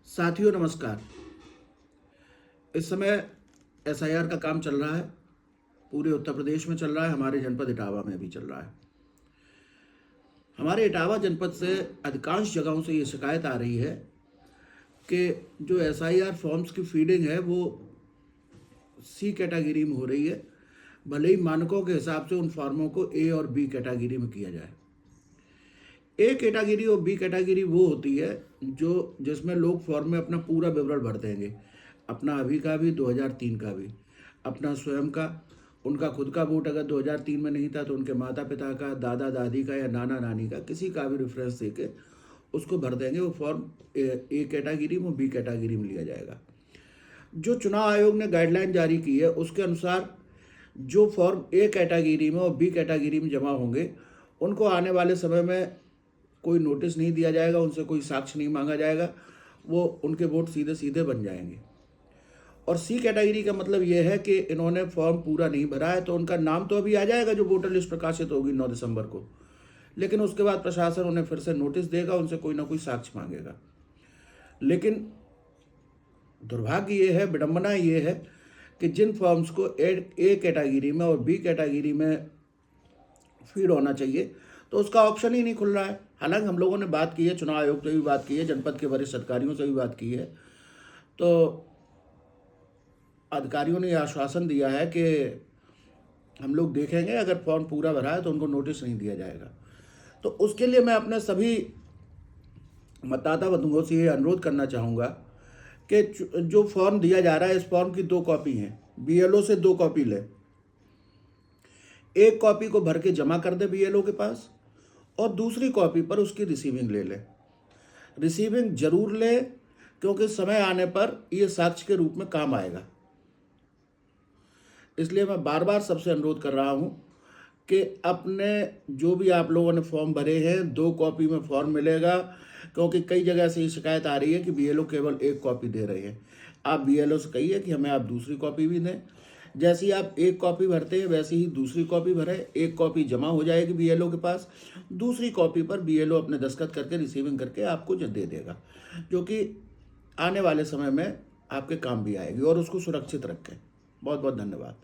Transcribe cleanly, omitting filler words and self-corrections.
साथियों नमस्कार। इस समय एसआईआर का काम चल रहा है। पूरे उत्तर प्रदेश में चल रहा है, हमारे जनपद इटावा में भी चल रहा है। हमारे इटावा जनपद से अधिकांश जगहों से ये शिकायत आ रही है कि जो एसआईआर फॉर्म्स की फीडिंग है वो सी कैटेगरी में हो रही है, भले ही मानकों के हिसाब से उन फॉर्मों को ए और बी कैटेगरी में किया जाए। ए कैटेगरी और बी कैटेगरी वो होती है जो जिसमें लोग फॉर्म में अपना पूरा विवरण भर देंगे, अपना अभी का भी 2003 का भी, अपना स्वयं का, उनका खुद का वोट अगर 2003 में नहीं था तो उनके माता पिता का, दादा दादी का या नाना नानी का, किसी का भी रेफरेंस दे के उसको भर देंगे। वो फॉर्म ए कैटेगरी में, बी कैटेगरी में लिया जाएगा। जो चुनाव आयोग ने गाइडलाइन जारी की है उसके अनुसार जो फॉर्म ए कैटेगरी में और बी कैटेगरी में जमा होंगे उनको आने वाले समय में कोई नोटिस नहीं दिया जाएगा, उनसे कोई साक्ष्य नहीं मांगा जाएगा, वो उनके वोट सीधे सीधे बन जाएंगे। और सी कैटेगरी का मतलब ये है कि इन्होंने फॉर्म पूरा नहीं भरा है तो उनका नाम तो अभी आ जाएगा जो वोटर लिस्ट प्रकाशित होगी 9 दिसंबर को, लेकिन उसके बाद प्रशासन उन्हें फिर से नोटिस देगा, उनसे कोई ना कोई साक्ष्य मांगेगा। लेकिन दुर्भाग्य ये है, विडंबना ये है कि जिन फॉर्म्स को ए कैटेगरी में और बी कैटेगरी में फीड होना चाहिए तो उसका ऑप्शन ही नहीं खुल रहा है। हालांकि हम लोगों ने बात की है, चुनाव आयोग से भी बात की है, जनपद के वरिष्ठ अधिकारियों से भी बात की है, तो अधिकारियों ने आश्वासन दिया है कि हम लोग देखेंगे, अगर फॉर्म पूरा भरा है तो उनको नोटिस नहीं दिया जाएगा। तो उसके लिए मैं अपने सभी मतदाता बंधुओं से ये अनुरोध करना चाहूँगा कि जो फॉर्म दिया जा रहा है इस फॉर्म की 2 कॉपी हैं, बीएलओ से 2 कॉपी लें। एक कॉपी को भर के जमा कर दे बीएलओ के पास और दूसरी कॉपी पर उसकी रिसीविंग ले ले। रिसीविंग जरूर ले क्योंकि समय आने पर यह साक्ष्य के रूप में काम आएगा। इसलिए मैं बार बार सबसे अनुरोध कर रहा हूं कि अपने जो भी आप लोगों ने फॉर्म भरे हैं 2 कॉपी में फॉर्म मिलेगा, क्योंकि कई जगह से ये शिकायत आ रही है कि बीएलओ केवल 1 कॉपी दे रहे हैं। आप बीएलओ से कहिए कि हमें आप दूसरी कॉपी भी दें। जैसे ही आप 1 कॉपी भरते हैं वैसे ही दूसरी कॉपी भरें। 1 कॉपी जमा हो जाएगी बीएलओ के पास, दूसरी कॉपी पर बीएलओ अपने दस्तखत करके रिसीविंग करके आपको दे देगा, जो कि आने वाले समय में आपके काम भी आएगी, और उसको सुरक्षित रखें। बहुत बहुत धन्यवाद।